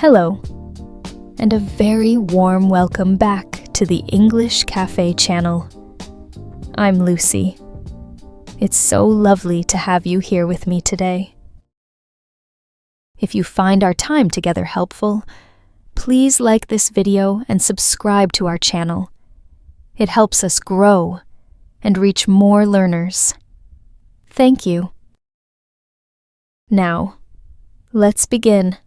Hello, and a very warm welcome back to the English Cafe channel. I'm Lucy. It's so lovely to have you here with me today. If you find our time together helpful, please like this video and subscribe to our channel. It helps us grow and reach more learners. Thank you. Now, let's begin.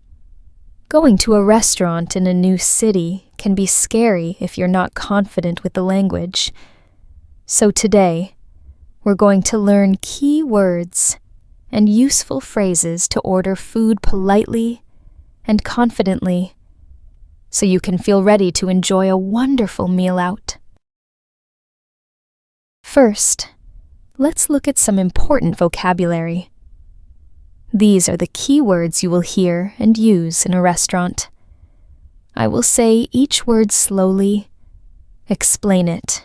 Going to a restaurant in a new city can be scary if you're not confident with the language. So today, we're going to learn key words and useful phrases to order food politely and confidently, so you can feel ready to enjoy a wonderful meal out. First, let's look at some important vocabulary. These are the key words you will hear and use in a restaurant. I will say each word slowly, explain it,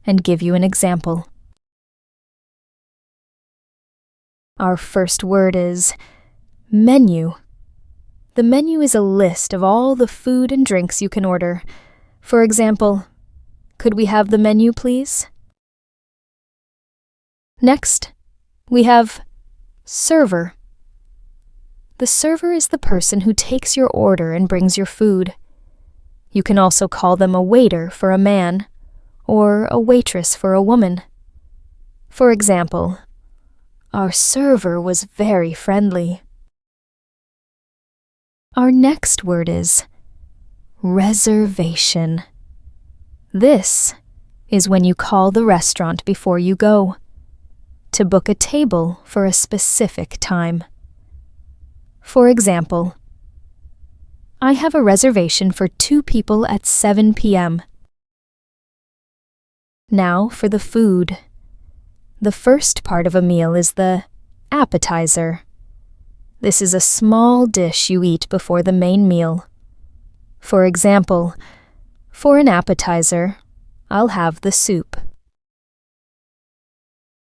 and give you an example. Our first word is menu. The menu is a list of all the food and drinks you can order. For example, could we have the menu, please? Next, we have server. The server is the person who takes your order and brings your food. You can also call them a waiter for a man, or a waitress for a woman. For example, our server was very friendly. Our next word is reservation. This is when you call the restaurant before you go, to book a table for a specific time. For example, I have a reservation for 2 people at 7 p.m. Now for the food. The first part of a meal is the appetizer. This is a small dish you eat before the main meal. For example, for an appetizer, I'll have the soup.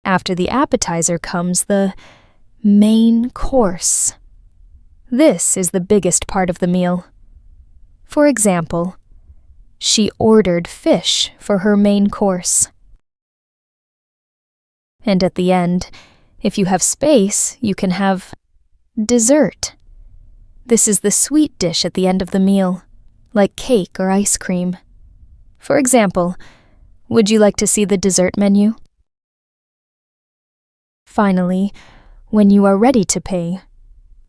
After the appetizer comes the main course. This is the biggest part of the meal. For example, she ordered fish for her main course. And at the end, if you have space, you can have dessert. This is the sweet dish at the end of the meal, like cake or ice cream. For example, would you like to see the dessert menu? Finally, when you are ready to pay,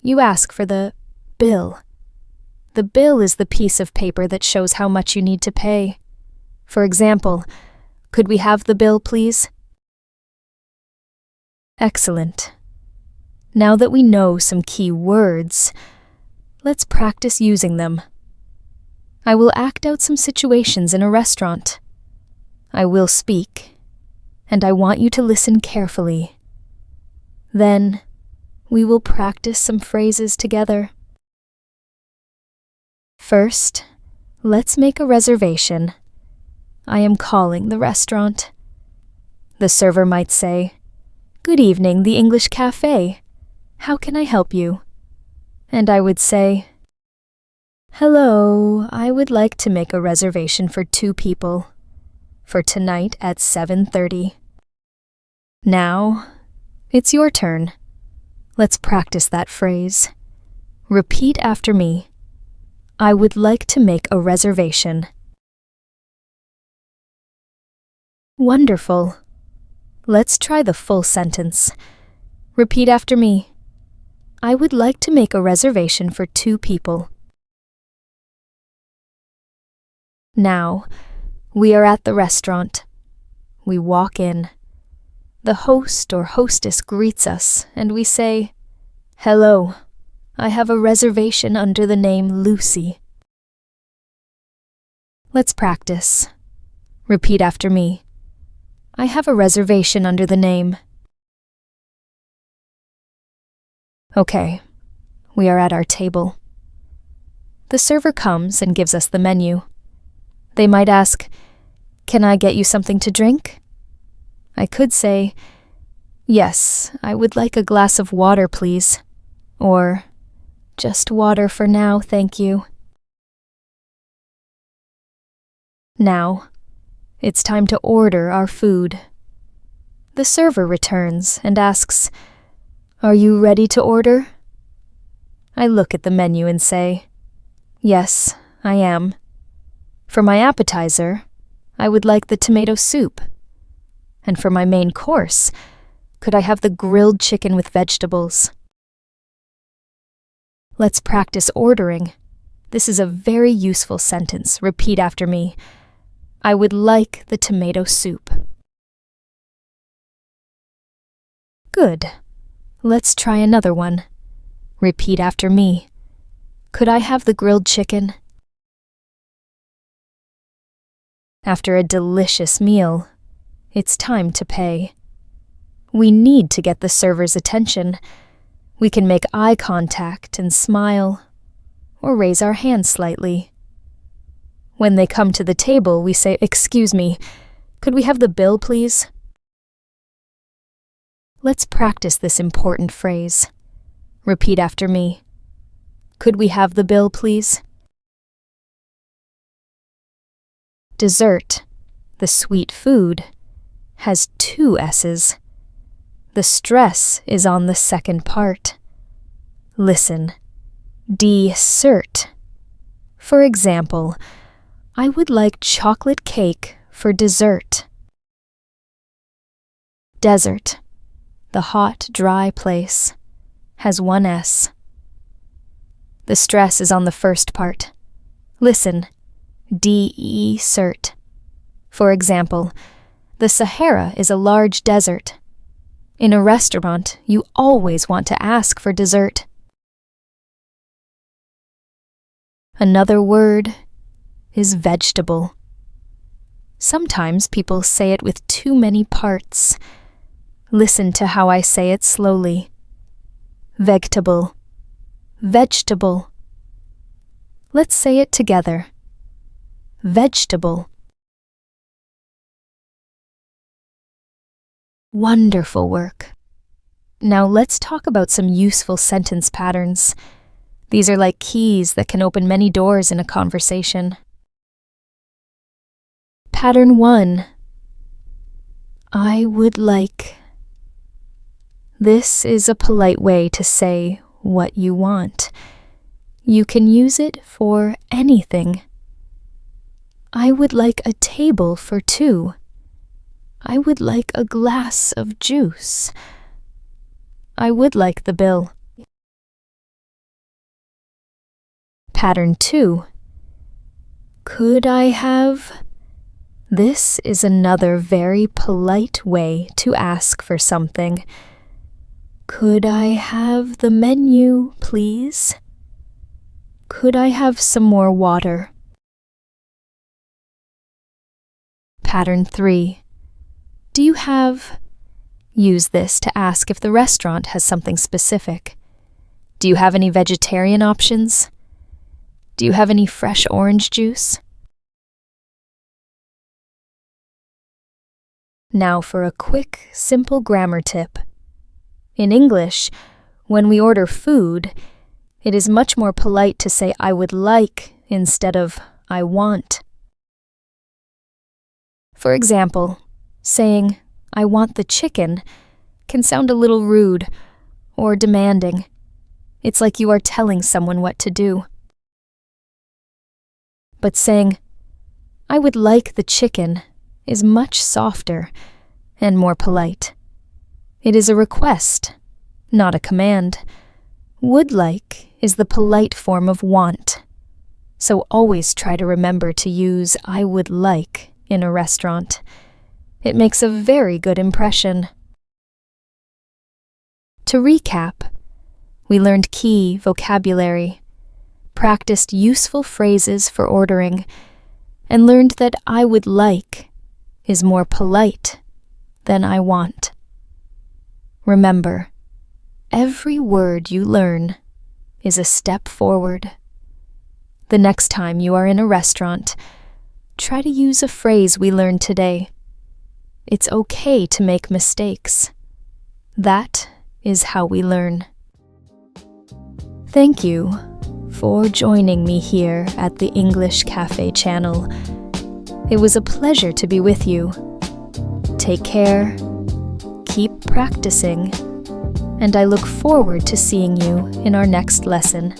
you ask for the bill. The bill is the piece of paper that shows how much you need to pay. For example, could we have the bill, please? Excellent. Now that we know some key words, let's practice using them. I will act out some situations in a restaurant. I will speak, and I want you to listen carefully. Then, we will practice some phrases together. First, let's make a reservation. I am calling the restaurant. The server might say, "Good evening, the English Cafe. How can I help you?" And I would say, "Hello, I would like to make a reservation for 2 people for tonight at 7:30. Now, it's your turn. Let's practice that phrase. Repeat after me. I would like to make a reservation. Wonderful. Let's try the full sentence. Repeat after me. I would like to make a reservation for 2 people. Now, we are at the restaurant. We walk in. The host or hostess greets us, and we say, "Hello, I have a reservation under the name Lucy." Let's practice. Repeat after me. I have a reservation under the name. Okay, we are at our table. The server comes and gives us the menu. They might ask, "Can I get you something to drink?" I could say, "Yes, I would like a glass of water, please." Or, Just water for now, thank you. Now, it's time to order our food. The server returns and asks, "Are you ready to order?" I look at the menu and say, "Yes, I am. For my appetizer, I would like the tomato soup. And for my main course, could I have the grilled chicken with vegetables?" Let's practice ordering. This is a very useful sentence. Repeat after me. I would like the tomato soup. Good. Let's try another one. Repeat after me. Could I have the grilled chicken? After a delicious meal, it's time to pay. We need to get the server's attention. We can make eye contact and smile, or raise our hands slightly. When they come to the table, we say, "Excuse me, could we have the bill, please?" Let's practice this important phrase. Repeat after me. Could we have the bill, please? Dessert, the sweet food, has 2 S's. The stress is on the second part. Listen. Dessert. For example, I would like chocolate cake for dessert. Desert, the hot, dry place, has 1 S. The stress is on the first part. Listen. Desert. For example, the Sahara is a large desert. In a restaurant, you always want to ask for dessert. Another word is vegetable. Sometimes people say it with too many parts. Listen to how I say it slowly. Vegetable. Vegetable. Let's say it together. Vegetable. Wonderful work. Now let's talk about some useful sentence patterns. These are like keys that can open many doors in a conversation. Pattern 1. I would like. This is a polite way to say what you want. You can use it for anything. I would like a table for 2. I would like a glass of juice. I would like the bill. Pattern 2. Could I have? This is another very polite way to ask for something. Could I have the menu, please? Could I have some more water? Pattern 3. Do you have? Use this to ask if the restaurant has something specific. Do you have any vegetarian options? Do you have any fresh orange juice? Now for a quick, simple grammar tip. In English, when we order food, it is much more polite to say I would like instead of I want. For example, saying I want the chicken can sound a little rude or demanding. It's like you are telling someone what to do. But saying I would like the chicken is much softer and more polite. It is a request, not a command. Would like is the polite form of want. So always try to remember to use I would like in a restaurant. It makes a very good impression. To recap, we learned key vocabulary, practiced useful phrases for ordering, and learned that I would like is more polite than I want. Remember, every word you learn is a step forward. The next time you are in a restaurant, try to use a phrase we learned today. It's okay to make mistakes. That is how we learn. Thank you for joining me here at the English Cafe channel. It was a pleasure to be with you. Take care, keep practicing, and I look forward to seeing you in our next lesson.